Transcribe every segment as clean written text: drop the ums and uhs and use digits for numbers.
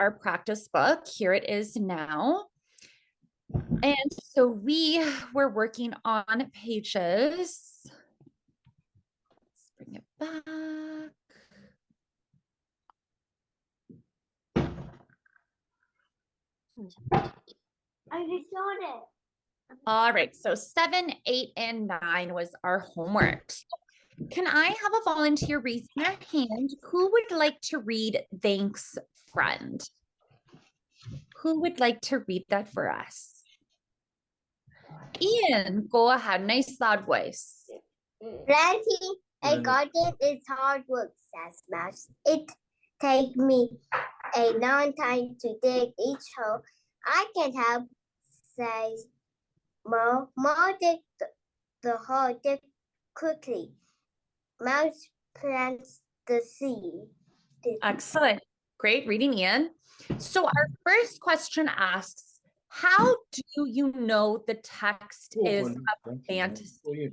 our practice book. Here it is now. And so we were working on pages. Let's bring it back. I just saw it. All right, so 7, 8, and 9 was our homework. Can I have a volunteer raise their hand? Who would like to read Thanks, Friend? Who would like to read that for us? Ian, go ahead. Nice loud voice. Planting a garden is hard work, says Max. It takes me a long time to dig each hole. I can help, says Mo. Mo dig the hole dig quickly. Mouse plants the seed. Excellent. Great reading, Ian. So our first question asks, how do you know the text is a fantasy?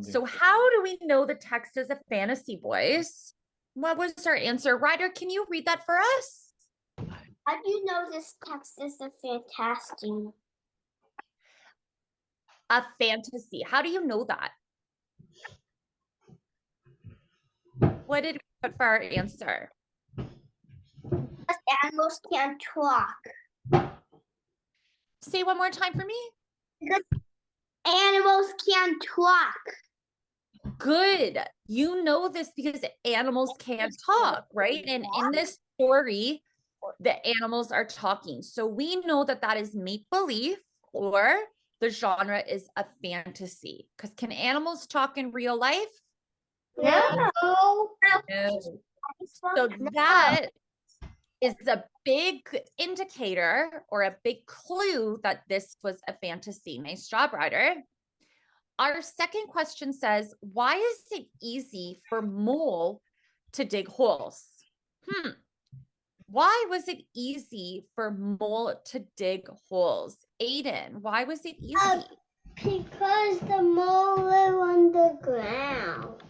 So how do we know the text is a fantasy, boys? What was our answer? Ryder, can you read that for us? How do you know this text is a fantasy? A fantasy. How do you know that? What did we put for our answer? Because animals can't talk. Say one more time for me. Because animals can't talk. Good. You know this because animals can't talk, right? And in this story, the animals are talking. So we know that that is make-believe, or the genre is a fantasy. Because can animals talk in real life? No. No. So that is a big indicator or a big clue that this was a fantasy. Nice job, Ryder. Our second question says, why is it easy for Mole to dig holes? Why was it easy for Mole to dig holes? Aiden, why was it easy? Because the mole live on the ground.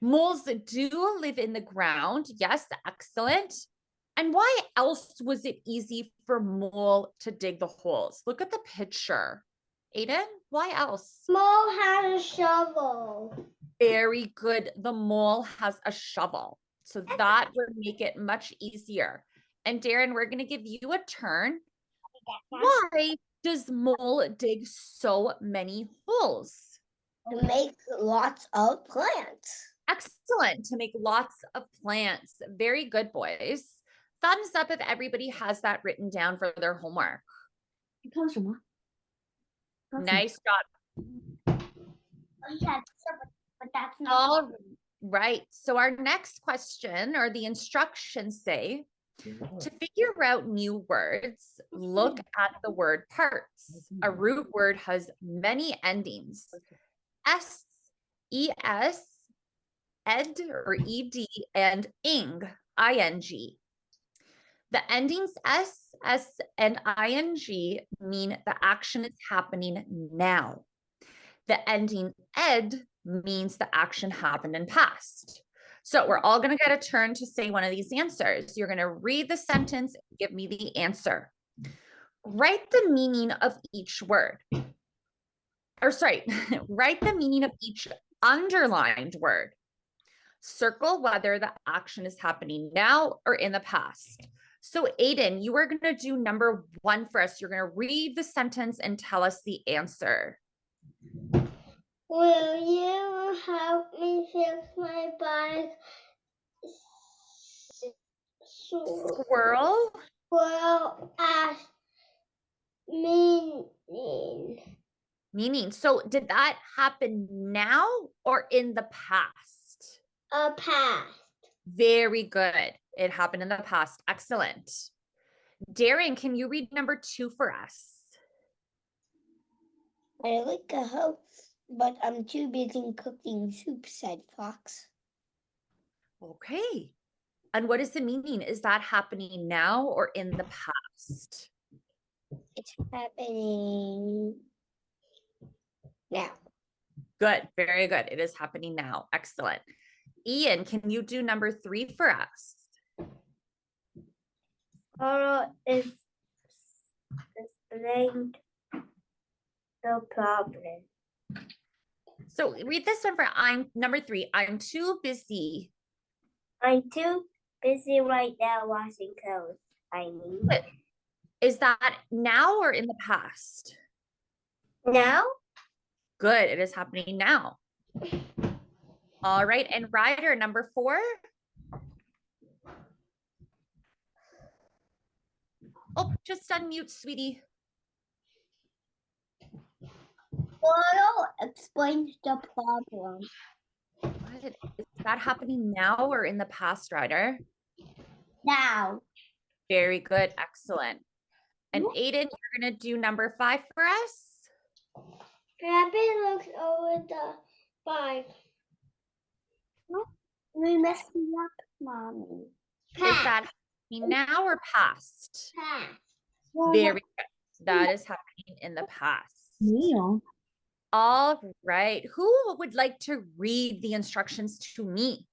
Moles do live in the ground. Yes, excellent. And why else was it easy for Mole to dig the holes? Look at the picture. Aiden, why else? Mole has a shovel. Very good. The mole has a shovel. So that would make it much easier. And Darren, we're going to give you a turn. Why does Mole dig so many holes? To make lots of plants. Excellent. To make lots of plants. Very good, boys. Thumbs up if everybody has that written down for their homework. Nice job. Oh, yeah, but that's not all right. So our next question, or the instructions say, to figure out new words, look at the word parts. A root word has many endings. S, ES, ed or ed, and ing, ing. The endings S, and ing mean the action is happening now. The ending ed means the action happened in past. So we're all going to get a turn to say one of these answers. You're going to read the sentence and give me the answer. Write the meaning of each word. Or sorry, write the meaning of each underlined word. Circle whether the action is happening now or in the past. So Aiden, you are going to do number 1 for us. You're going to read the sentence and tell us the answer. Will you help me fix my bike? Squirrel? Well, ask meaning. Meaning. So did that happen now or in the past? Past. Very good. It happened in the past. Excellent. Darren, can you read number 2 for us? I like a house, but I'm too busy cooking soup, said Fox. Okay. And what is the meaning? Is that happening now or in the past? It's happening now. Good. Very good. It is happening now. Excellent. Ian, can you do number 3 for us? Carl is explained the problem. So read this one for I'm number 3. I'm too busy. I'm too busy right now washing clothes. I mean, Is that now or in the past? now Good. It is happening now. All right. And Ryder, number 4. Oh, just unmute, sweetie. Carl explains the problem. What? Is that happening now or in the past, Ryder? Now, Very good. Excellent. And Aiden, you're going to do number 5 for us. Rabbit looks over the 5. We messed it up, Mommy. Is that happening now or past? Past. Very good. That is happening in the past. Neil. All right. Who would like to read the instructions to me?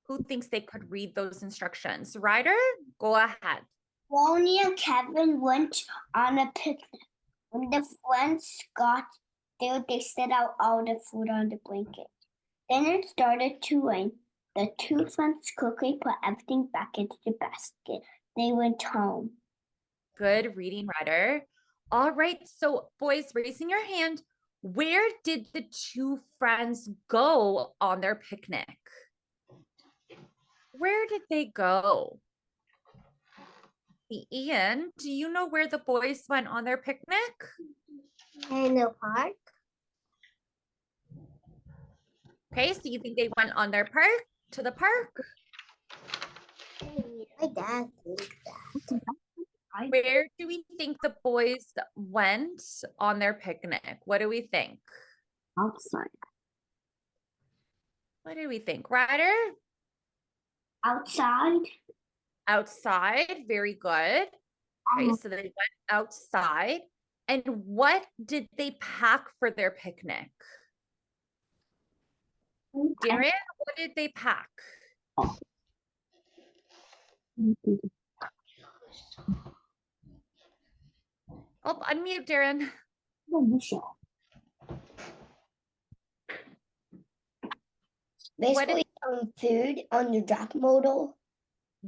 Who thinks they could read those instructions? Ryder, go ahead. Ronnie and Kevin went on a picnic. When the friends got there, they set out all the food on the blanket. Then it started to rain. The 2 friends quickly put everything back into the basket. They went home. Good reading, Ryder. All right. So, boys, raising your hand. Where did the 2 friends go on their picnic? Where did they go? Ian, do you know where the boys went on their picnic? In the park? Okay, so you think they went on their park to the park? My dad thinks that. Where do we think the boys went on their picnic? What do we think? Outside. What do we think? Ryder? Outside? Outside. Very good. Okay, so they went outside. And what did they pack for their picnic? Darren, what did they pack? Oh, unmute, Darren. Basically, food on the drop model.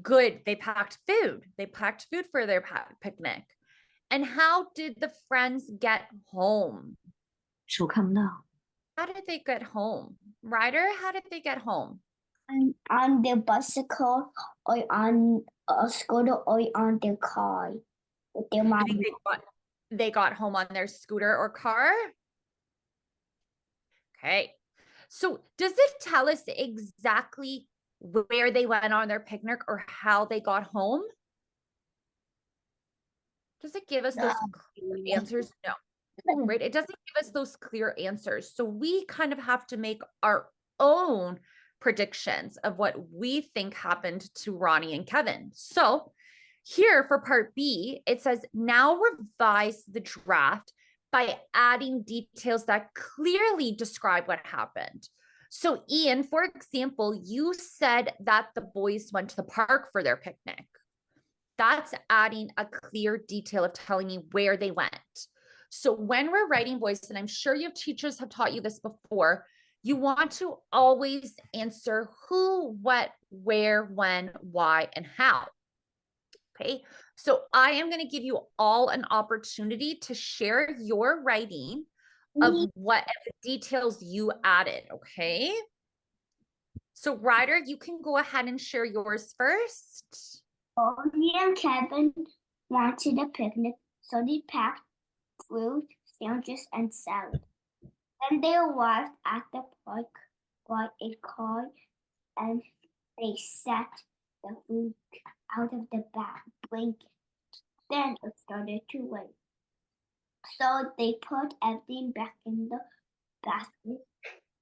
Good. They packed food. They packed food for their picnic. And how did the friends get home? 手看不到。 How did they get home? Ryder, how did they get home? On their bicycle or on a scooter or on their car with their You mom. think they got home on their scooter or car? Okay. So does it tell us exactly where they went on their picnic or how they got home? Does it give us those clear answers? No. Right? It doesn't give us those clear answers. So we kind of have to make our own predictions of what we think happened to Ronnie and Kevin. So here for part B, it says, now revise the draft by adding details that clearly describe what happened. So Ian, for example, you said that the boys went to the park for their picnic. That's adding a clear detail of telling me where they went. So when we're writing, boys, and I'm sure your teachers have taught you this before, you want to always answer who, what, where, when, why, and how. Okay, so I am going to give you all an opportunity to share your writing of what details you added, okay? So Ryder, you can go ahead and share yours first. Ronnie and Kevin wanted a picnic, so they packed fruit, sandwiches, and salad. Then they arrived at the park by a car and they set the food out of the blanket. Then it started to rain. So they put everything back in the basket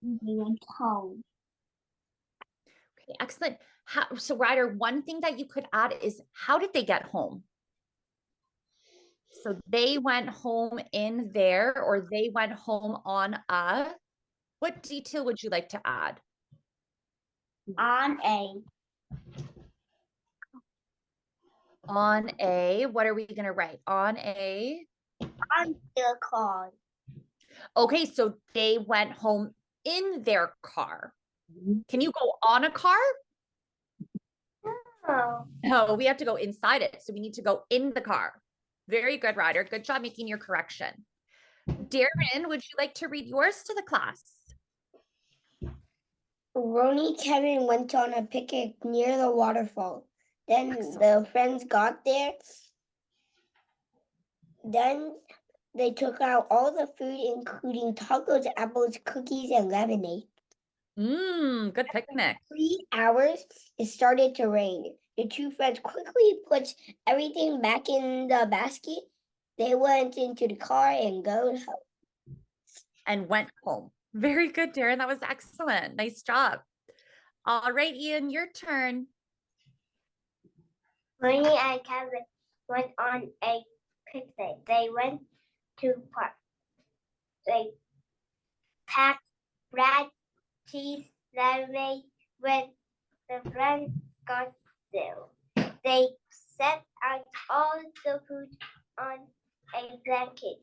and they went home. Okay, excellent. So Ryder, one thing that you could add is how did they get home? So they went home in there or they went home on a, what detail would you like to add? On a On a, what are we going to write? On a, On the car. okay, so they went home in their car. Mhm. Can you go on a car? Oh. No, we have to go inside it. So we need to go in the car. Very good, Ryder. Good job making your correction. Darren, would you like to read yours to the class? Ronnie Kevin went on a picnic near the waterfall. Then the friends got there. Then they took out all the food, including tacos, apples, cookies, and lemonade. Good picnic. 3 hours, it started to rain. The two friends quickly put everything back in the basket. They went into the car and go home. And went home. Very good, Darren. That was excellent. Nice job. All right, Ian, your turn. Ronnie and Kevin went on a picnic. They went to park. They packed bread, cheese, lemonade. When the friends got there, they set out all the food on a blanket.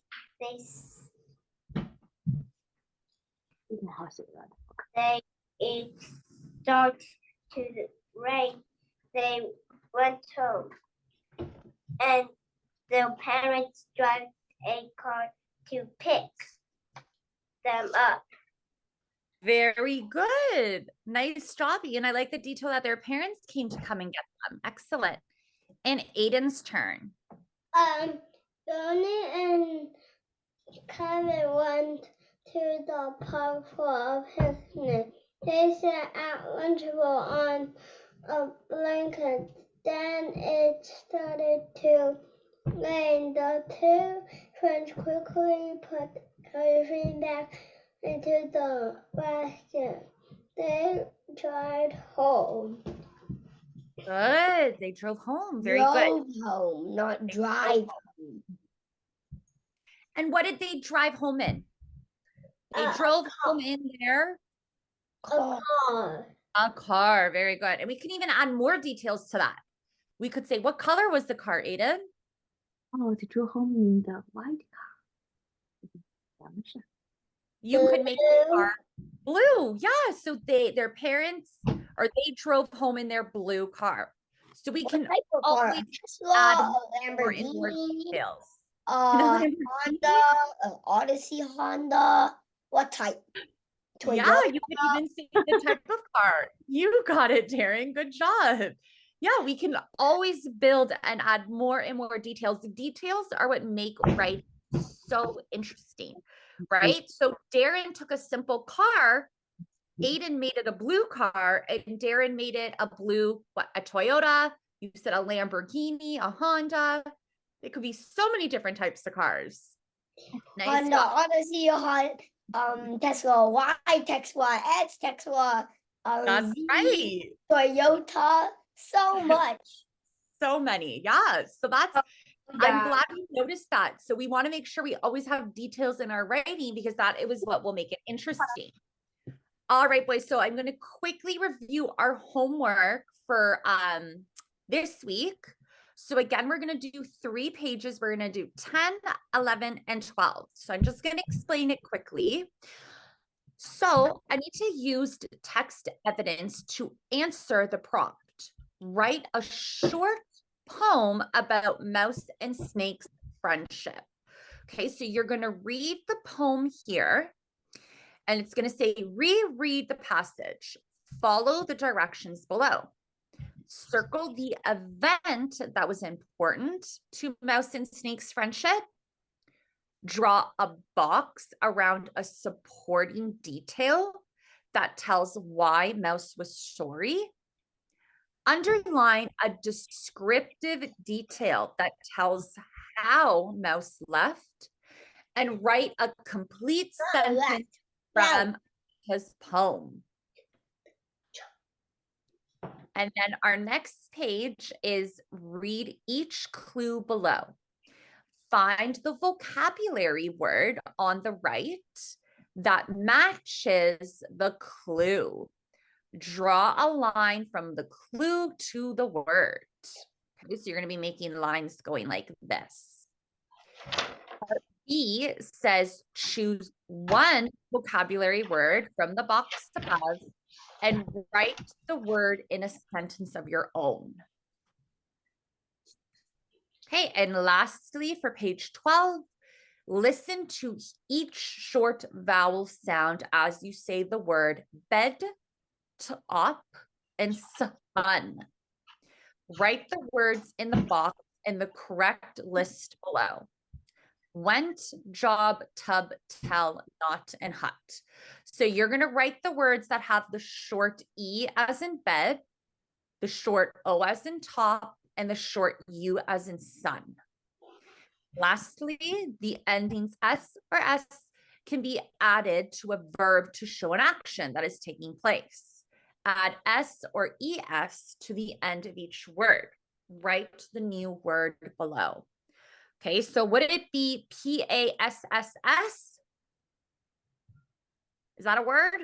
It started to rain. They went home, and their parents drive a car to pick them up. Very good. Nice job, Ian. I like the detail that their parents came to come and get them. Excellent. And Aiden's turn. Ronnie and Kevin went to the park for a picnic. They sat at lunchable on a blanket. Then it started to rain. The two friends quickly put everything back into the basket. They drive home. Good. They drove home. Very good. Drove home, not drive home. And what did they drive home in? They drove home in their Car. a car. Very good. And we can even add more details to that. We could say, what color was the car, Aiden? Oh, they drove home in the white car. You could make the car blue. Yeah. So their parents, or they drove home in their blue car. So we can type of car? always Tesla, add a more and more Lamborghini, details. Honda, Odyssey Honda. What type? Yeah, Toyota. you can even say the type of car. You got it, Darren. Good job. Yeah, we can always build and add more and more details. The details are what make writing so interesting, right? So Darren took a simple car, Aiden made it a blue car, and Darren made it a blue, a Toyota. You said a Lamborghini, a Honda. It could be so many different types of cars. Nice Honda, job. Odyssey, Tesla Y, Tesla X, Tesla That's Z, right. Toyota, so much. So many. Yeah. So that's, I'm glad you noticed that. So we want to make sure we always have details in our writing because that it was what will make it interesting. All right, boys. So I'm going to quickly review our homework for this week. So again, we're going to do 3 pages. We're going to do 10, 11, and 12. So I'm just going to explain it quickly. So I need to use text evidence to answer the prompt. Write a short poem about mouse and snake's friendship. Okay, so you're going to read the poem here, and it's going to say, reread the passage. Follow the directions below. Circle the event that was important to mouse and snake's friendship. Draw a box around a supporting detail that tells why mouse was sorry. Underline a descriptive detail that tells how mouse left, and write a complete sentence from his poem. And then our next page is read each clue below. Find the vocabulary word on the right that matches the clue. Draw a line from the clue to the word. So you're going to be making lines going like this. Part B says choose one vocabulary word from the box above and write the word in a sentence of your own. Okay, and lastly, for page 12, listen to each short vowel sound as you say the word bed, top, and sun. Write the words in the box in the correct list below. Went, job, tub, tell, not, and hut. So you're going to write the words that have the short E as in bed, the short O as in top, and the short U as in sun. Lastly, the endings S or S can be added to a verb to show an action that is taking place. Add S or ES to the end of each word. Write the new word below. Okay, so would it be PASSS? Is that a word?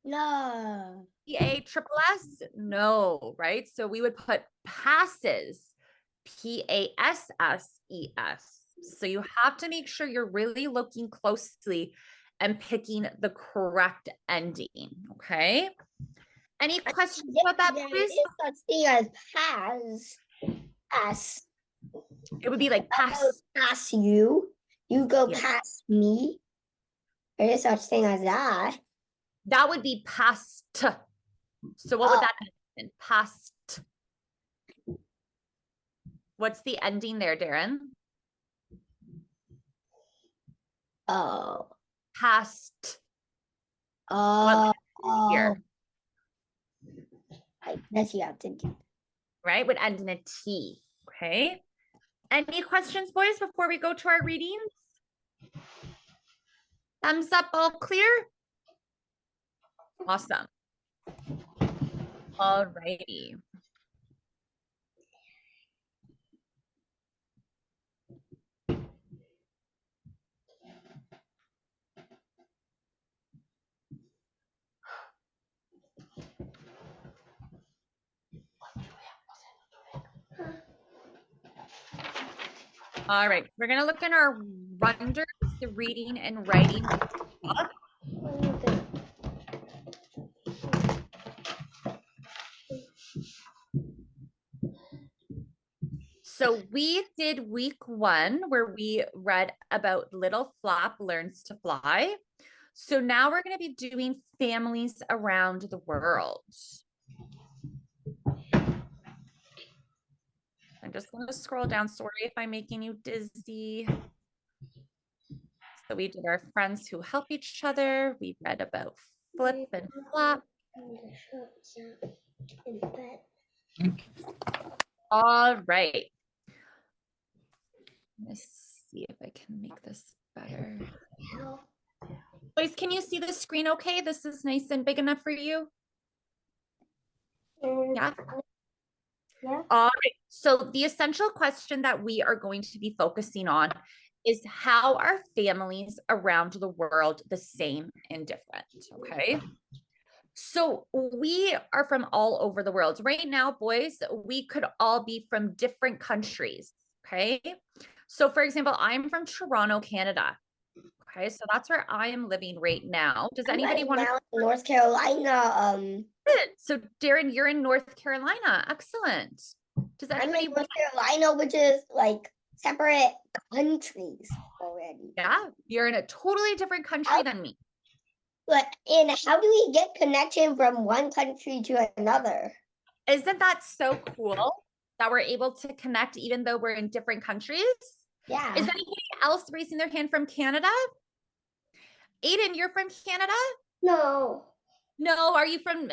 No. PASSS? No, right? So we would put passes, PASSES. So you have to make sure you're really looking closely and picking the correct ending, okay? Any questions about that, There please? is such thing as pass. It would be like I pass. go past you. You go Yeah. past me. There is such thing as that. That would be past. So what would Oh. that end? Past. What's the ending there, Darren? Oh. Past. Oh. Here, I guess you have to do. right? Would end in a T. Okay. Any questions, boys, before we go to our readings? Thumbs up, all clear? Awesome. All righty. All right, we're gonna look in our Wonders, the reading and writing book. So we did week 1 where we read about Little Flap Learns to Fly. So now we're going to be doing families around the world. I'm just going to scroll down. Sorry if I'm making you dizzy. So we did our friends who help each other. We read about Flip and Flap. All right. Let's see if I can make this better. Boys, can you see the screen okay? This is nice and big enough for you? Yeah. Yeah. All right. So the essential question that we are going to be focusing on is how are families around the world the same and different? Okay. So we are from all over the world. Right now, boys, we could all be from different countries. Okay. So for example, I'm from Toronto, Canada. Okay, so that's where I am living right now. Does anybody want to? North Carolina. So Darren, you're in North Carolina. Excellent. Does I'm anybody in want? North Carolina, which is like separate countries already. Yeah, you're in a totally different country than me. But and how do we get connection from one country to another? Isn't that so cool that we're able to connect even though we're in different countries? Yeah. Is anybody else raising their hand from Canada? Aiden, you're from Canada? No. No, are you from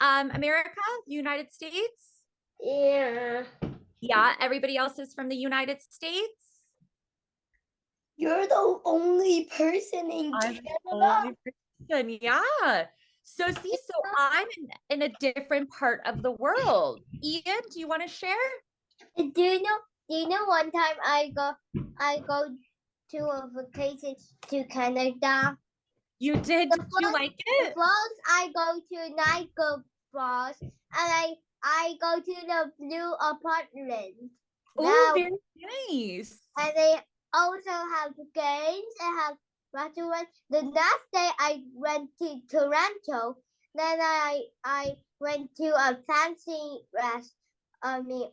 America, United States? Yeah. Yeah, everybody else is from the United States. You're the only person in I'm the Canada. only person, yeah. So see, so I'm in a different part of the world. Ian, do you want to share? Do you know one time I go to a vacation to Canada. You did? Did you like The it? falls I go to Niagara Falls and I go to the blue apartment. Oh, Now, very nice. and they also have games and have restaurants. The next day I went to Toronto. Then I went to a fancy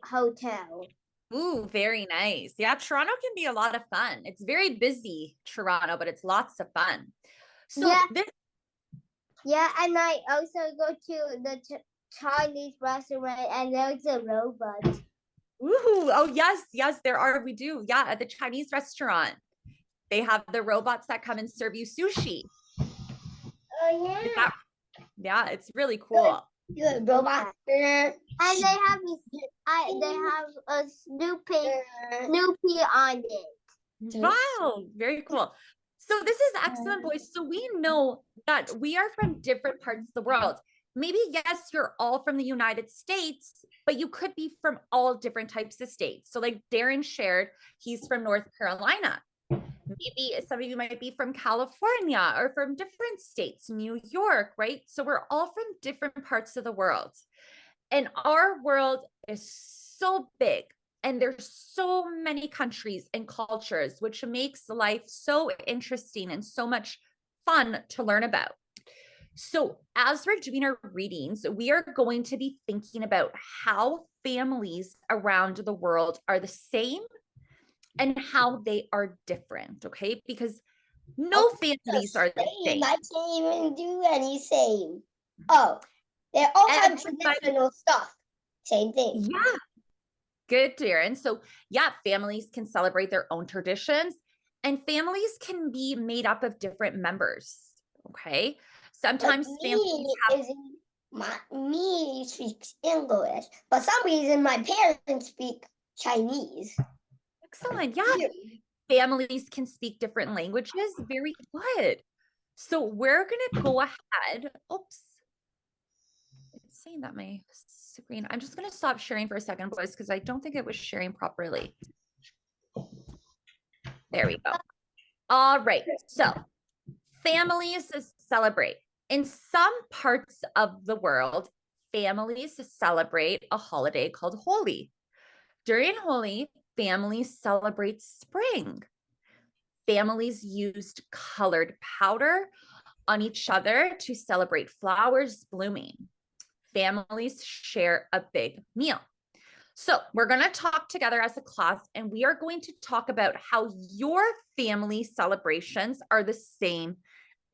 hotel. Ooh, very nice. Yeah, Toronto can be a lot of fun. It's very busy, Toronto, but it's lots of fun. So Yeah. this, Yeah, and I also go to the Chinese restaurant and there's a robot. ooh, oh yes, yes, there are. We do. Yeah, at the Chinese restaurant, they have the robots that come and serve you sushi. Oh yeah. Is that- yeah, it's really cool. Good robot. And they have a Snoopy on it. Wow, very cool. So this is excellent, boys. So we know that we are from different parts of the world. Maybe, yes, you're all from the United States, but you could be from all different types of states. So like Darren shared, he's from North Carolina. Maybe some of you might be from California or from different states, New York, right? So we're all from different parts of the world. And our world is so big. And there's so many countries and cultures, which makes life so interesting and so much fun to learn about. So as we're doing our readings, we are going to be thinking about how families around the world are the same and how they are different, okay? Because no families are the same. I can't even do any same. Oh, they all have Everybody- traditional stuff. Same thing. Yeah. Good, Darren. So yeah, families can celebrate their own traditions and families can be made up of different members, okay? Sometimes families have me speaks English, but some reason my parents speak Chinese. excellent. Yeah. Families can speak different languages. Very good. So we're going to go ahead. Oops. It's saying that my screen, I'm just going to stop sharing for a second, boys, because I don't think it was sharing properly. There we go. All right. So families celebrate. In some parts of the world, families celebrate a holiday called Holi. During Holi, families celebrate spring. Families used colored powder on each other to celebrate flowers blooming. Families share a big meal. So we're going to talk together as a class, and we are going to talk about how your family celebrations are the same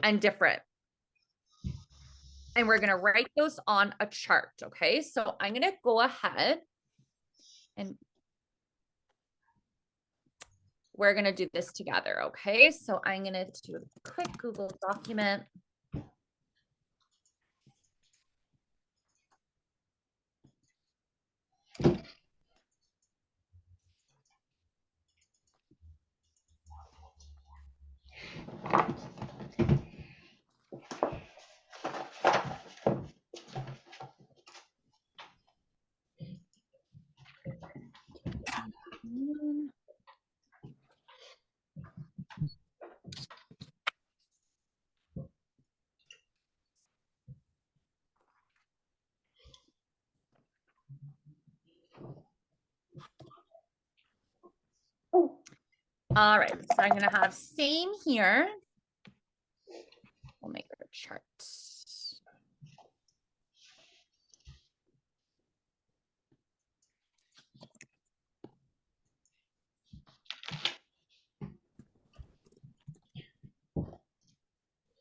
and different. And we're going to write those on a chart, okay? So I'm going to go ahead and we're going to do this together, okay? So I'm going to do a quick Google document. All right, so I'm going to have same here. We'll make it a chart.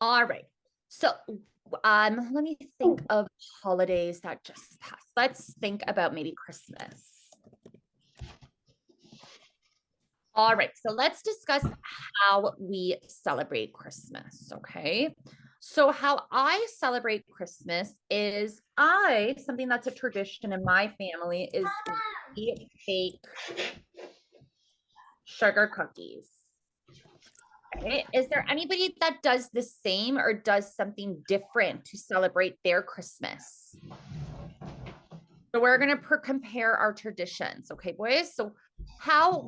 All right, so let me think of holidays that just passed. Let's think about maybe Christmas. All right, so let's discuss how we celebrate Christmas, okay? So how I celebrate Christmas is something that's a tradition in my family is we bake sugar cookies. Okay. Is there anybody that does the same or does something different to celebrate their Christmas? So we're going to compare our traditions. Okay, boys. So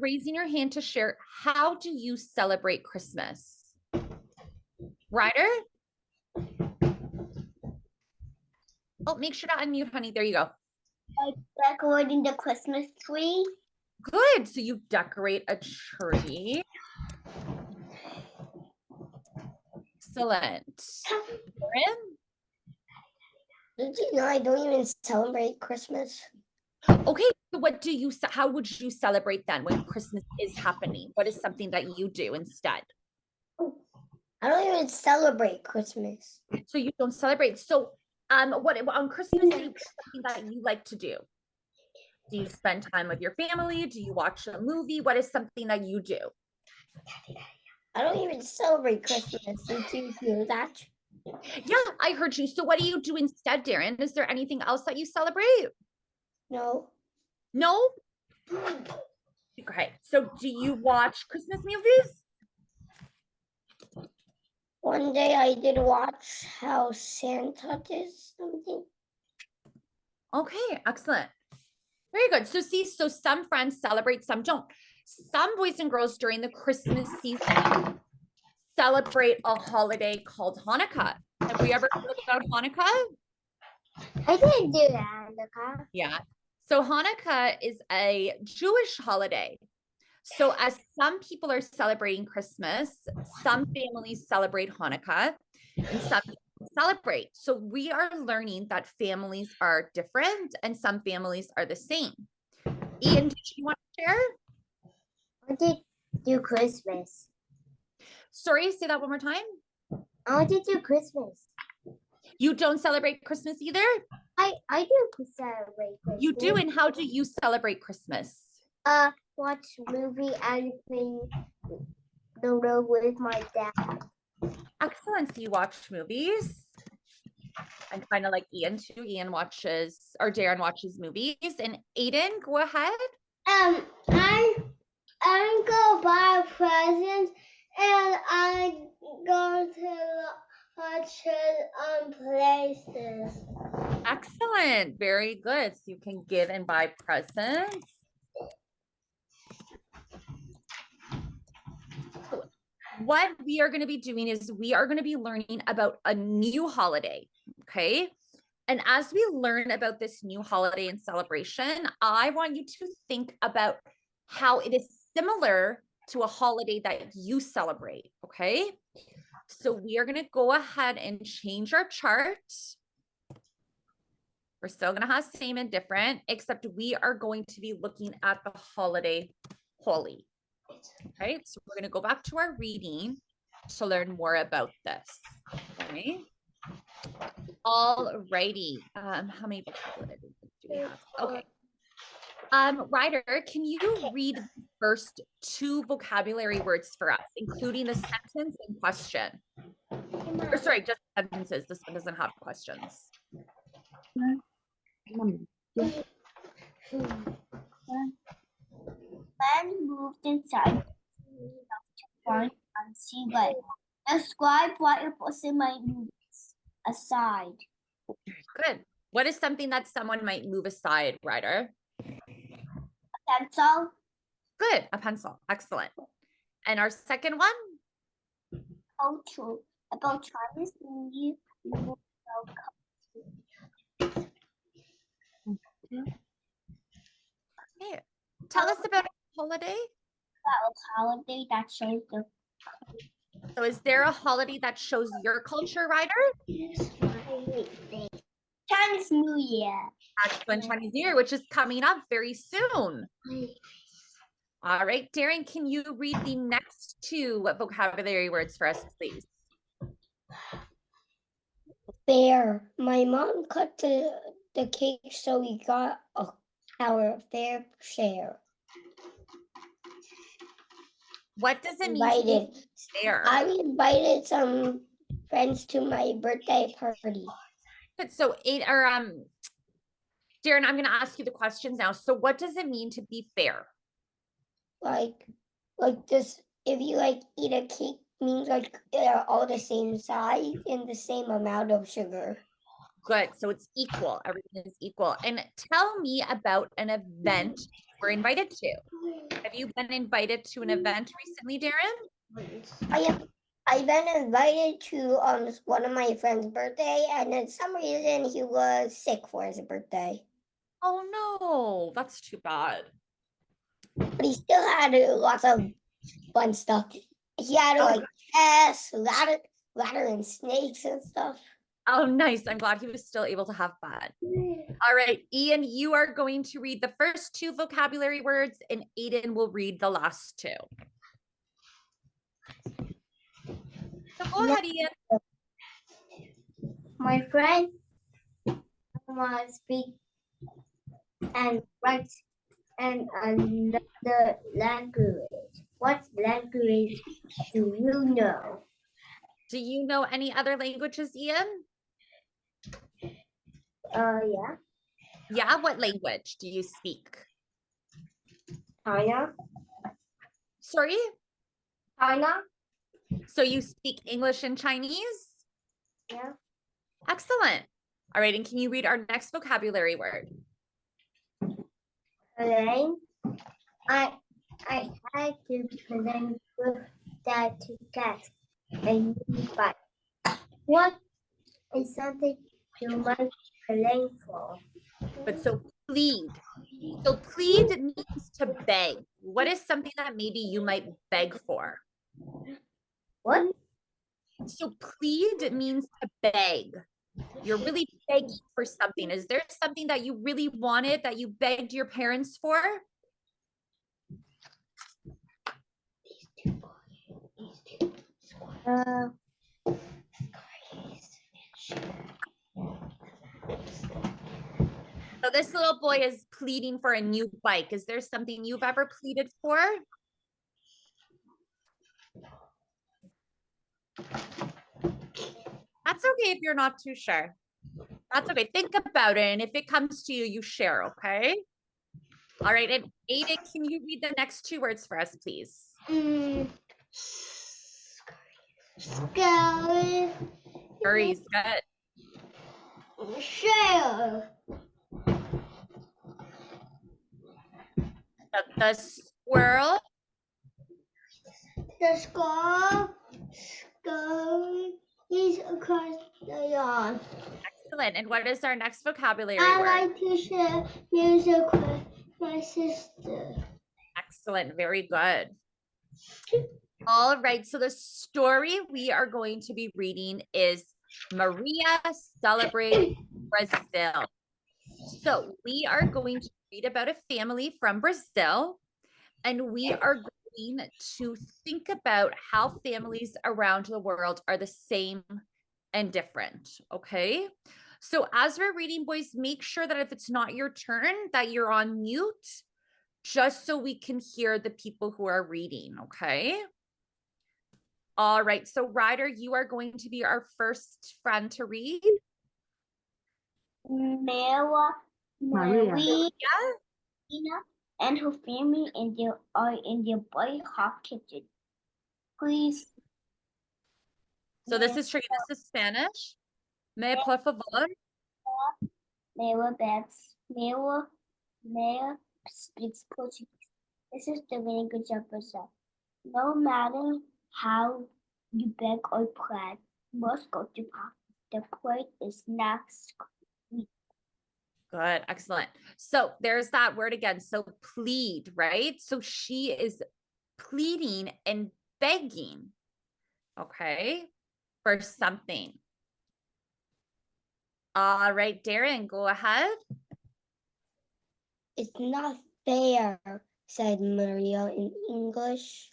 raising your hand to share, how do you celebrate Christmas? Ryder? Oh, make sure to unmute, honey. There you go. Decorating the Christmas tree. Good. So you decorate a tree. Excellent. Lauren? Did you know I don't even celebrate Christmas? Okay, so how would you celebrate then when Christmas is happening? What is something that you do instead? I don't even celebrate Christmas. So you don't celebrate. So what on Christmas Day, what's something that you like to do? Do you spend time with your family? Do you watch a movie? What is something that you do? I don't even celebrate Christmas. Did you hear that? Yeah, I heard you. So what do you do instead, Darren? Is there anything else that you celebrate? No. No? Okay, so do you watch Christmas movies? One day I did watch how Santa did something. Okay, excellent. Very good. So see, so some friends celebrate, some don't. Some boys and girls during the Christmas season celebrate a holiday called Hanukkah. Have we ever heard about Hanukkah? I didn't do that in the car. Yeah. So Hanukkah is a Jewish holiday. So as some people are celebrating Christmas, some families celebrate Hanukkah and some people celebrate. So we are learning that families are different and some families are the same. Ian, did you want to share? I did do Christmas. Sorry, say that one more time. I did do Christmas. You don't celebrate Christmas either? I do celebrate Christmas. You do, and how do you celebrate Christmas? Watch movie and clean the road with my dad. Excellent. So you watch movies. And kind of like Ian too. Ian watches, or Darren watches movies. And Aiden, go ahead. I go buy presents and I go to watch places. Excellent. Very good. So you can give and buy presents. What we are going to be doing is we are going to be learning about a new holiday. Okay. And as we learn about this new holiday and celebration, I want you to think about how it is similar to a holiday that you celebrate. Okay. So we are going to go ahead and change our chart. We're still going to have same and different, except we are going to be looking at the holiday Holi. Okay, so we're going to go back to our reading to learn more about this. Okay. All righty. How many vocabulary do we have? Okay. Ryder, can you read the first 2 vocabulary words for us, including the sentence and question? Or sorry, just sentences. This one doesn't have questions. Man moved inside to find and see what. Describe what a person might move aside. Good. What is something that someone might move aside, Ryder? A pencil. Good. A pencil. Excellent. And our second one? Culture. About Chinese New Year. People Okay. Tell us about a holiday. a holiday that shows the So is there a holiday that shows your culture, Ryder? Chinese New Year. Excellent. Chinese New Year, which is coming up very soon. All right, Darren, can you read the next 2 vocabulary words for us, please? Fair. My mom cut the cake, so we got our fair share. What does it mean to be fair? I invited some friends to my birthday party. Good. So Darren, I'm going to ask you the questions now. So what does it mean to be fair? Like this, if you eat a cake, means they're all the same size and the same amount of sugar. Good. So it's equal. Everything is equal. And tell me about an event you were invited to. Have you been invited to an event recently, Darren? I've been invited to one of my friend's birthday, and for some reason he was sick for his birthday. Oh no, that's too bad. But he still had lots of fun stuff. He had Oh, like chests, ladder and snakes and stuff. Oh, nice. I'm glad he was still able to have fun. All right, Ian, you are going to read the first 2 vocabulary words, and Aiden will read the last 2. So go ahead, Ian. My friend was speak and write and another language. What language do you know? Do you know any other languages, Ian? Yeah, Yeah, what language do you speak? China, Sorry? China, So you speak English and Chinese? yeah. Excellent. All right, and can you read our next vocabulary word? Plane. I had to play with Dad to get a new bike. What is something you might play for? But so plead. So plead means to beg. What is something that maybe you might beg for? What? So plead means to beg. You're really begging for something. Is there something that you really wanted that you begged your parents for? Uh, So this little boy is pleading for a new bike. Is there something you've ever pleaded for? That's okay if you're not too sure. That's okay. Think about it. And if it comes to you, you share, okay? All right. And Aiden, can you read the next 2 words for us, please? Scary. Hurry's good. Share. The squirrel. The squirrel is across the yard. Excellent. And what is our next vocabulary I word? like to share music with my sister. Excellent. Very good. All right. So the story we are going to be reading is Maria Celebrates Brazil. So we are going to read about a family from Brazil, and we are going to think about how families around the world are the same and different. Okay. So as we're reading, boys, make sure that if it's not your turn, that you're on mute, just so we can hear the people who are reading. Okay. All right. So Ryder, you are going to be our first friend to read. Maria. And her family in their boy hop kitchen. Please. So this is Tricky. This is Spanish. Me por favor. Mayor speaks Portuguese. This is the language of Brazil. No matter how you beg or plead, you must go to practice. The plate is not Good. Excellent. So there's that word again. So plead, right? So she is pleading and begging, okay, for something. All right, Darren, go ahead. It's not fair, said Maria in English.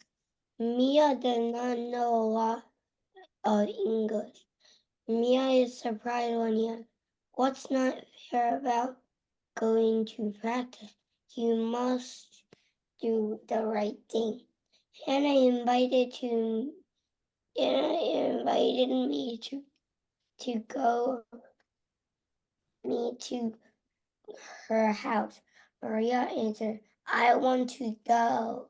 Mia did not know a lot of English. Mia is surprised when he asked, "What's not fair about going to practice? You must do the right thing." Hannah invited me to go to her house. Maria answered, "I want to go."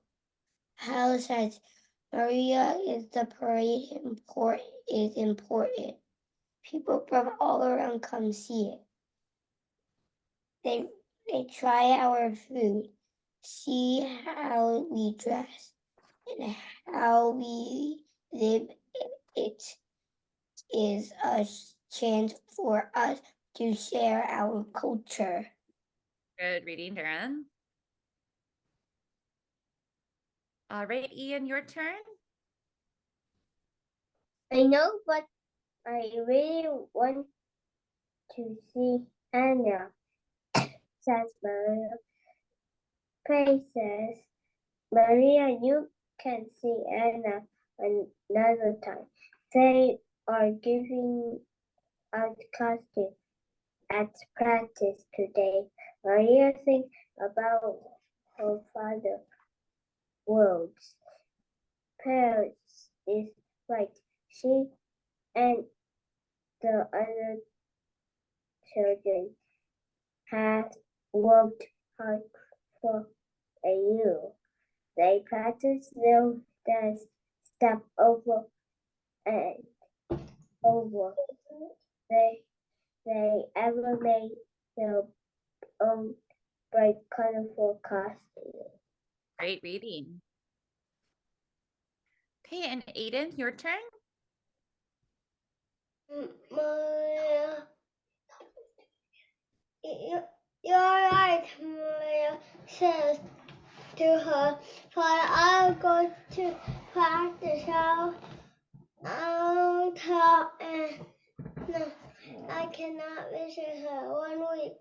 Hal says, "Maria, is the parade is important. People from all around come see it. They try our food, see how we dress, and how we live. It is a chance for us to share our culture." Good reading, Darren. All right, Ian, your turn. I know, but I really want to see Anna, says Maria. Princess Maria, you can see Anna another time. They are giving out costumes at practice today. Maria thinks about her father. World's parents is right. She and the other children have worked hard for a year. They practice their dance step over and over. They ever made their own bright, colorful costume. Great reading. Okay, and Aiden, your turn. Maria, you're right, Maria says to her father. I'll go to practice. I'll tell and no, I cannot visit her 1 week.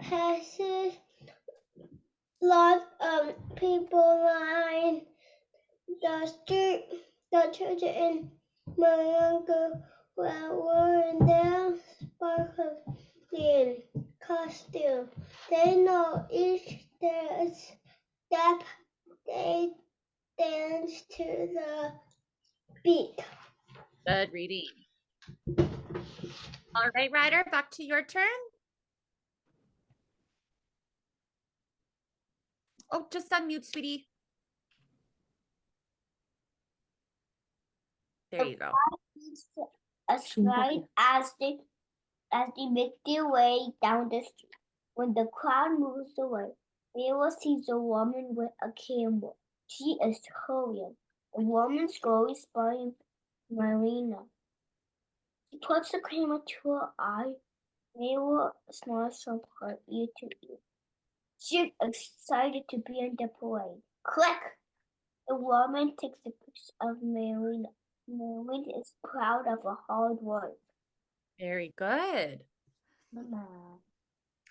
Passes lots of people line the street. The children in my younger were wearing their sparkling costume. They know each their step. They dance to the beat. Good reading. All right, Ryder, back to your turn. Oh, just unmute, sweetie. There you go. As right as they make their way down the street. When the crowd moves away, Mila sees a woman with a camel. She is hurrying. The woman goes by Marina. She puts the camera to her eye. Mila smiles from her ear to ear. She's excited to be in the parade. Click! The woman takes a picture of Marina. Marina is proud of her hard work. Very good. Mama.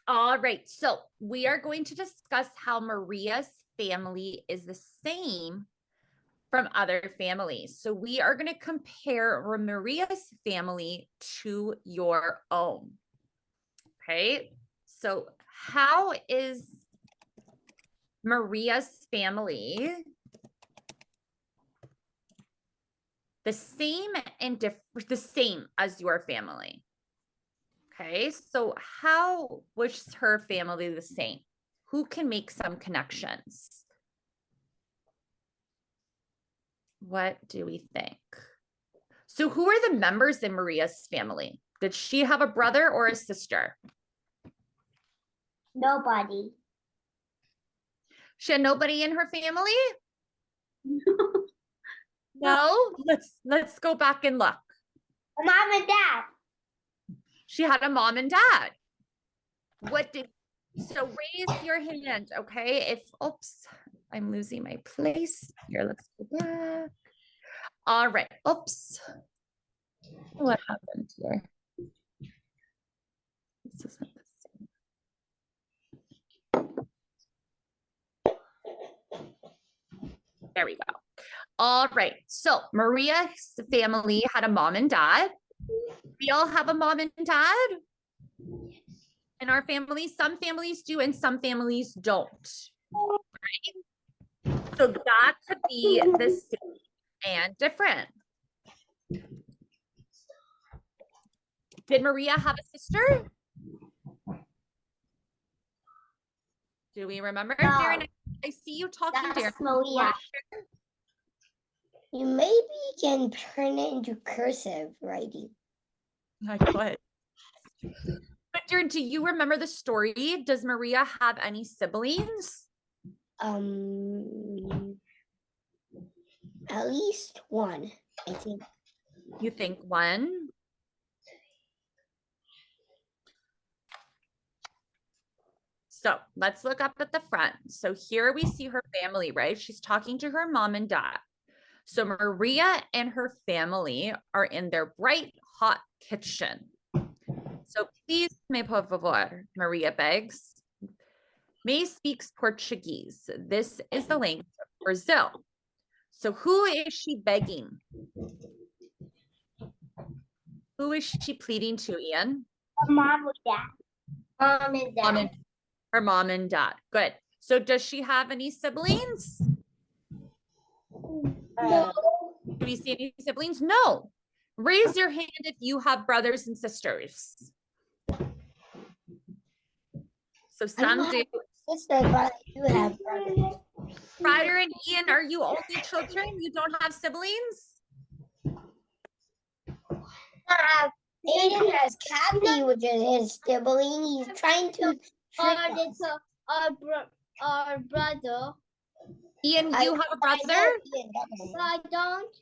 All right, so we are going to discuss how Maria's family is the same from other families. So we are going to compare Maria's family to your own. Okay, so how is Maria's family the same and different, the same as your family? Okay, so how was her family the same? Who can make some connections? What do we think? So who are the members in Maria's family? Did she have a brother or a sister? Nobody. She had nobody in her family? No? Let's go back and look. Mom and Dad. She had a mom and dad. So raise your hand, okay? Oops, I'm losing my place. Here, let's go back. All right, oops. What happened here? This isn't the same. There we go. All right, so Maria's family had a mom and dad. We all have a mom and dad in our family. Some families do and some families don't. Right? So that could be the same and different. Did Maria have a sister? Do we remember? No. Darren, I see you talking, Darren. Maria. You maybe can turn it into cursive writing. I could. But Darren, do you remember the story? Does Maria have any siblings? At least one, I think. You think one? So let's look up at the front. So here we see her family, right? She's talking to her mom and dad. So Maria and her family are in their bright, hot kitchen. So please, me por favor, Maria begs. May speaks Portuguese. This is the language of Brazil. So who is she begging? Who is she pleading to, Ian? Mom and dad. Mom and dad. Mom and, her mom and dad. Good. So does she have any siblings? No. Do you see any siblings? No. Raise your hand if you have brothers and sisters. So some do. Sister, but you have brothers. Ryder and Ian, are you only children? You don't have siblings? Aiden has Kathy, which is his sibling. He's trying to trick us. Our brother. Ian, you have a brother? I don't.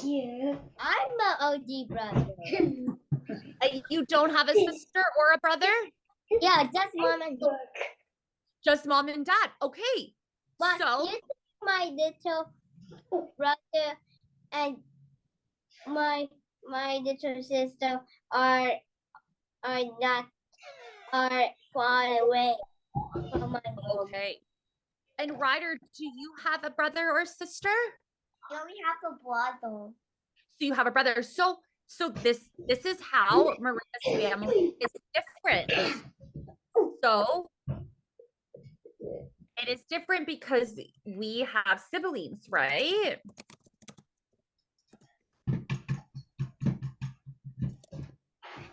Yeah. I'm an OG brother. You don't have a sister or a brother? Yeah, just mom and dad. Just mom and dad. Okay. But So, you think my little brother and my little sister are far away from my home. okay. And Ryder, do you have a brother or sister? Yeah, we have a brother. So you have a brother. So this is how Maria's family is different. So it is different because we have siblings, right?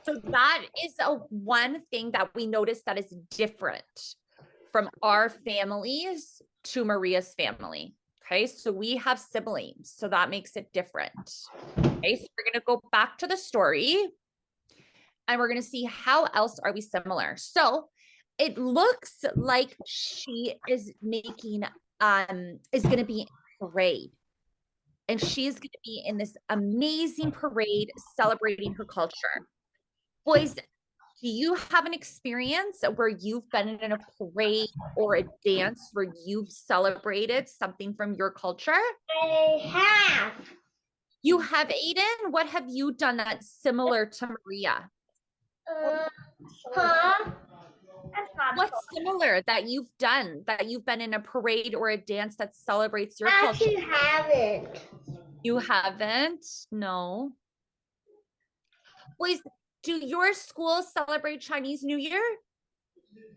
So that is one thing that we notice that is different from our families to Maria's family. Okay, so we have siblings, so that makes it different. Okay, so we're gonna go back to the story and we're gonna see how else are we similar. So it looks like she is making, is gonna be in a parade. And she's gonna be in this amazing parade celebrating her culture. Boys, do you have an experience where you've been in a parade or a dance where you've celebrated something from your culture? I have. You have, Aiden? What have you done that's similar to Maria? What's similar that you've done, that you've been in a parade or a dance that celebrates your culture? I haven't. You haven't? No. Boys, do your schools celebrate Chinese New Year?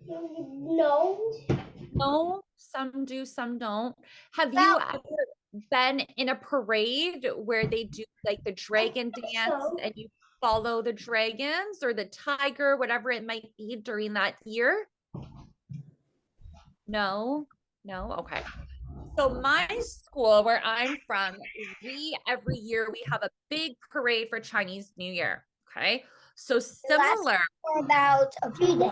No. No, some do, some don't. Have you ever been in a parade where they do like the dragon dance and you follow the dragons or the tiger, whatever it might be during that year? No, no, okay. So my school where I'm from, every year we have a big parade for Chinese New Year. Okay. So similar About a few days.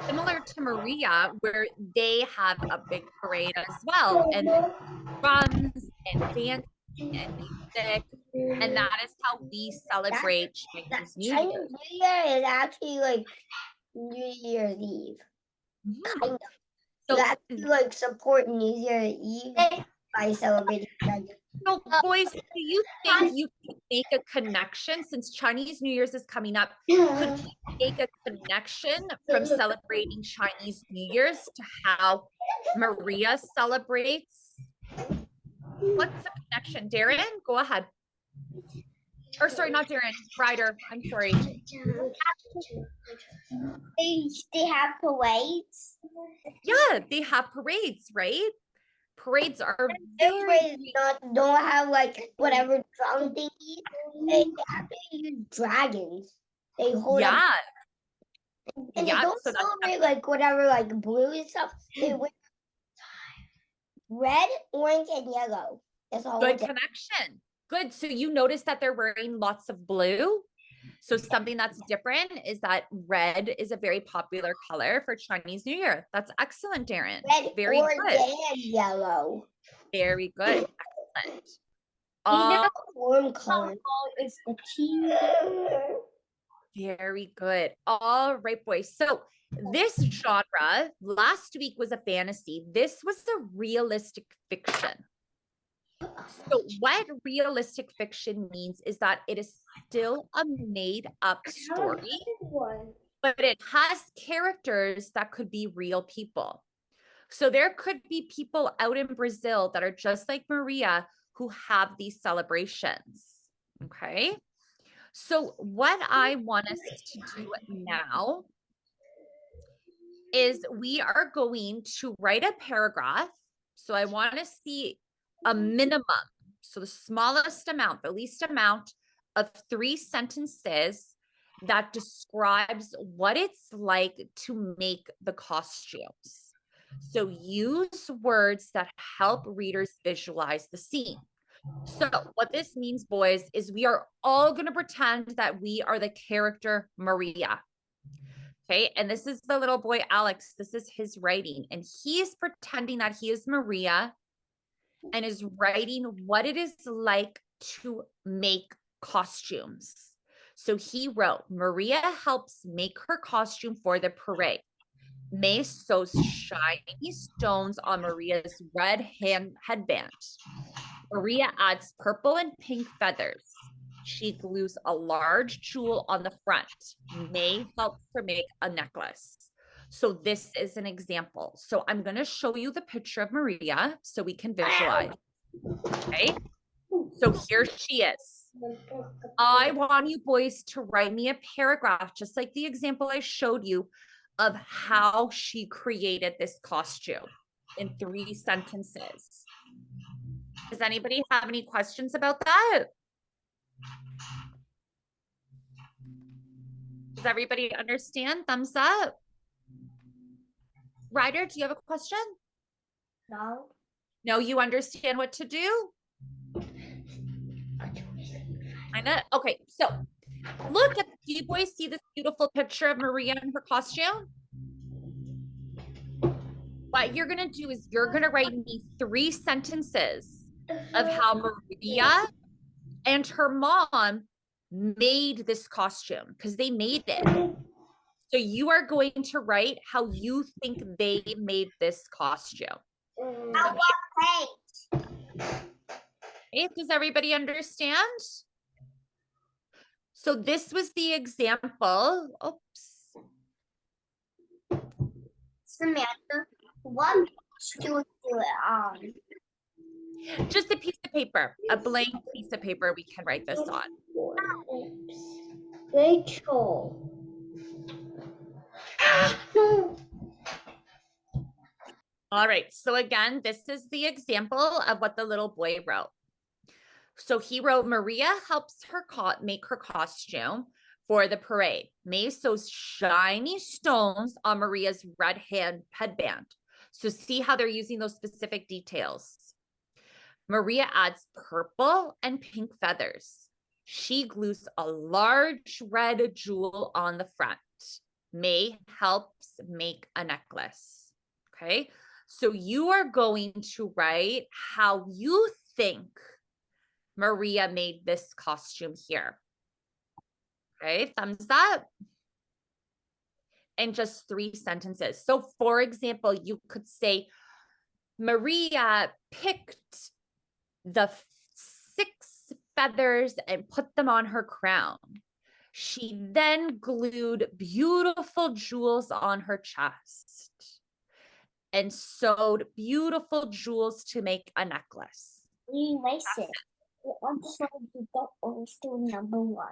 Similar to Maria, where they have a big parade as well, and drums and dancing and music, and that is how we celebrate Chinese New Chinese Year. New Year is actually like New Year's Eve. Kind of. So, You have to like support New Year's Eve by celebrating Chinese. so boys, do you think you can make a connection since Chinese New Year's is coming up? Could we make a connection from celebrating Chinese New Year's to how Maria celebrates? What's the connection? Darren, go ahead. Or sorry, not Darren, Ryder. I'm sorry. They have parades. Yeah, they have parades, right? Parades are very Everybody don't have like whatever drum thingies. They actually use dragons. They hold up, yeah. and Yeah, they don't so that's- celebrate like whatever like blue and stuff. They wear red, orange, and yellow. That's all. Good connection. Good. So you notice that they're wearing lots of blue. So something that's different is that red is a very popular color for Chinese New Year. That's excellent, Darren. Red, Very orange, good. and yellow. Very good. Excellent. Warm color. It's the tea. Very good. All right, boys. So this genre last week was a fantasy. This was a realistic fiction. So what realistic fiction means is that it is still a made up story, but it has characters that could be real people. So there could be people out in Brazil that are just like Maria who have these celebrations. Okay. So what I want us to do now is we are going to write a paragraph. So I want to see a minimum, so the smallest amount, the least amount of 3 sentences that describes what it's like to make the costumes. So use words that help readers visualize the scene. So what this means, boys, is we are all going to pretend that we are the character Maria. Okay, and this is the little boy, Alex. This is his writing, and he is pretending that he is Maria and is writing what it is like to make costumes. So he wrote, Maria helps make her costume for the parade. May sews shiny stones on Maria's red headband. Maria adds purple and pink feathers. She glues a large jewel on the front. May helps her make a necklace. So this is an example. So I'm going to show you the picture of Maria so we can visualize. Okay. So here she is. I want you boys to write me a paragraph, just like the example I showed you, of how she created this costume in 3 sentences. Does anybody have any questions about that? Does everybody understand? Thumbs up. Ryder, do you have a question? No. No, you understand what to do? Okay, so look at, do you boys see this beautiful picture of Maria in her costume? What you're gonna do is you're gonna write me 3 sentences of how Maria and her mom made this costume, because they made it. So you are going to write how you think they made this costume. Okay, does everybody understand? So this was the example. Oops. Samantha, what should you do it on? Just a piece of paper, a blank piece of paper we can write this on. Rachel. All right, so again, this is the example of what the little boy wrote. So he wrote, Maria helps her make her costume for the parade. May sews shiny stones on Maria's red headband. So see how they're using those specific details. Maria adds purple and pink feathers. She glues a large red jewel on the front. May helps make a necklace. Okay, so you are going to write how you think Maria made this costume here. Okay, thumbs up. And just 3 sentences. So for example, you could say, Maria picked the 6 feathers and put them on her crown. She then glued beautiful jewels on her chest and sewed beautiful jewels to make a necklace. Erase it. I'm just going to go on still number 1.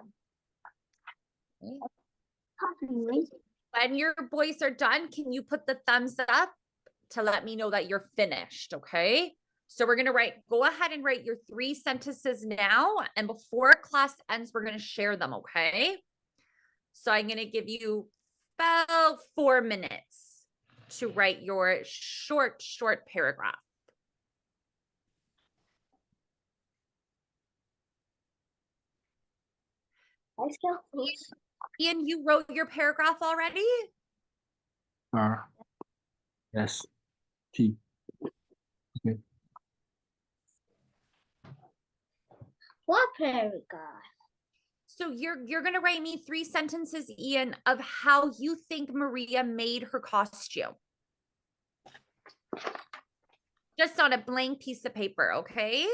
When your boys are done, can you put the thumbs up to let me know that you're finished, okay? So we're going to go ahead and write your 3 sentences now. And before class ends, we're going to share them, okay? So I'm going to give you about 4 minutes to write your short paragraph. Let's go. Ian, you wrote your paragraph already? Yes. T. Okay. What paragraph? So you're gonna write me 3 sentences, Ian, of how you think Maria made her costume. Just on a blank piece of paper, okay?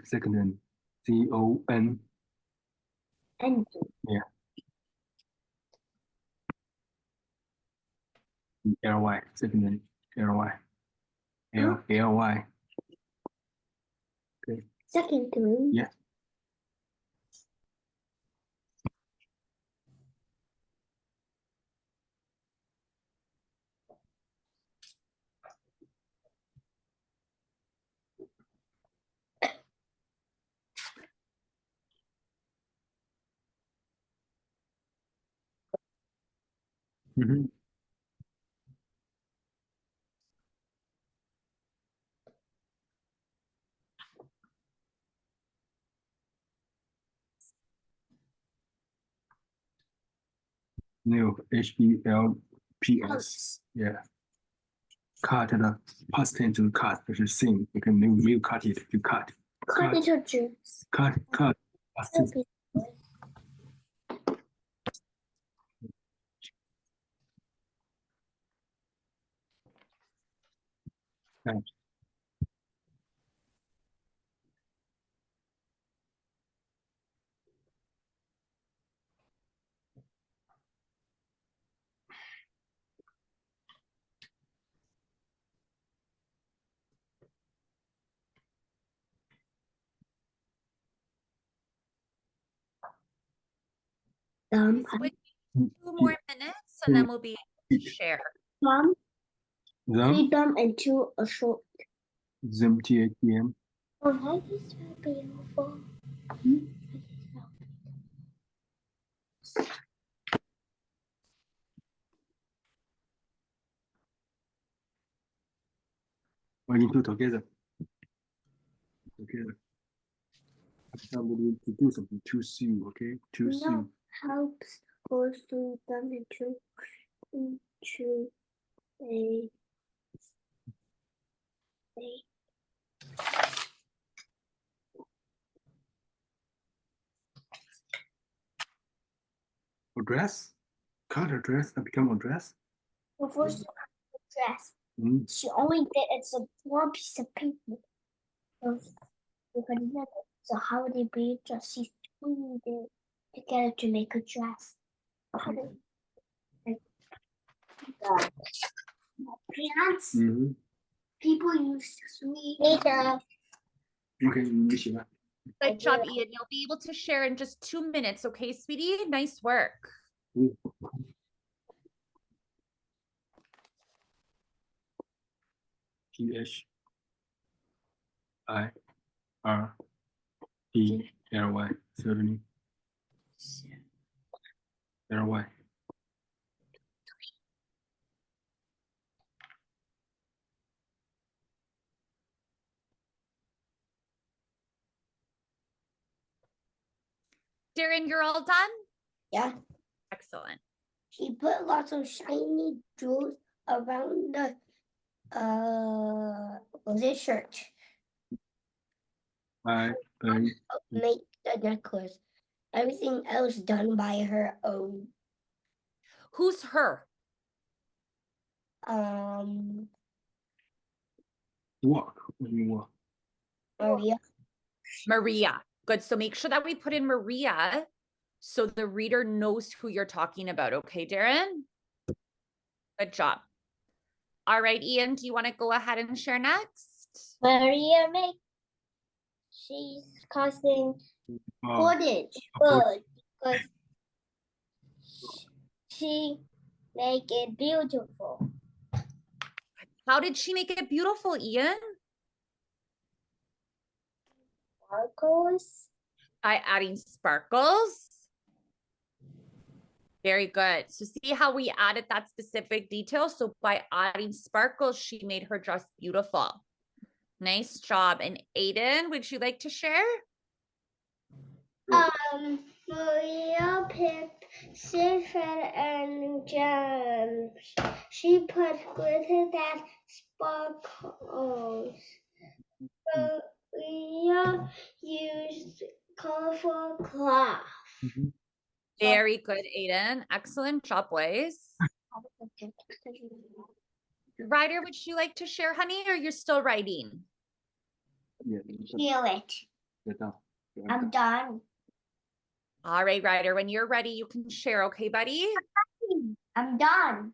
Second. CON. And LY. Second. LY. LY. secondary. Yeah. Mm-hmm. New HELPS. Yeah. Cut 的 past tense 就是 cut， 就是 sing， 你看没有 cut it 就 cut。 Cut little juice. cut past tense。 Switch 2 more minutes and then we'll be able to share. One, Them, freedom, and 2, a short. them, TATM. Oh, that is so beautiful. Or you do together. Together. Somebody to do something to sue, okay? To sue. No, helps goes to them into a Address? Cut address and become address? the first dress. Mm. She only did it's a one piece of paper. So how they be just she's doing it together to make a dress. Pants Mm-hmm. people use sweet. Okay, 你喜欢 Good job, Ian. You'll be able to share in just 2 minutes, okay, sweetie? Nice work. THIRPLY. Certainly. LY. Darren, you're all done? Yeah. Excellent. She put lots of shiny jewels around the was it shirt? Make the necklace. Everything else done by her own. Who's her? Walk. What do you walk? Maria. Maria. Good. So make sure that we put in Maria so the reader knows who you're talking about. Okay, Darren? Good job. All right, Ian, do you want to go ahead and share next? Maria make she's causing Oh, footage good because she make it beautiful. How did she make it beautiful, Ian? Sparkles. By adding sparkles. Very good. So see how we added that specific detail? So by adding sparkles, she made her dress beautiful. Nice job. And Aiden, would you like to share? Maria picked cinnamon and gems. She put glitter that sparkles. Maria used colorful cloth. Very good, Aiden. Excellent job, boys. Ryder, would you like to share, honey, or you're still writing? yeah, Feel it. I'm done. All right, Ryder, when you're ready, you can share, okay, buddy? I'm done.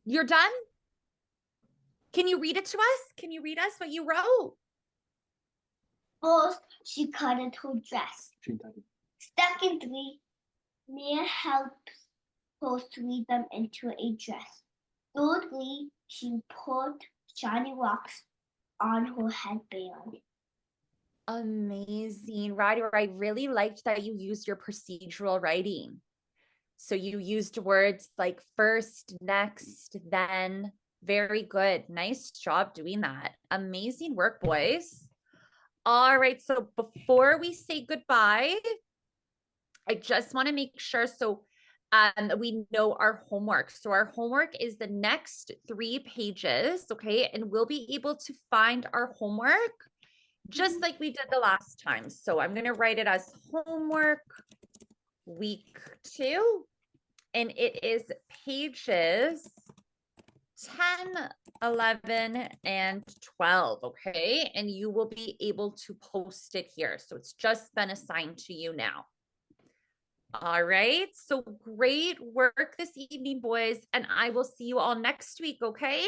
You're done? Can you read it to us? Can you read us what you wrote? First, she cut into a dress. Secondly, Mia helps Rose to weave them into a dress. Thirdly, she put shiny rocks on her headband. Amazing, Ryder. I really liked that you used your procedural writing. So you used words like first, next, then. Very good. Nice job doing that. Amazing work, boys. All right. So before we say goodbye, I just want to make sure we know our homework. So our homework is the next 3 pages, okay? And we'll be able to find our homework just like we did the last time. So I'm going to write it as homework week 2, and it is pages 10, 11, and 12, okay? And you will be able to post it here. So it's just been assigned to you now. All right, so great work this evening, boys, and I will see you all next week, okay?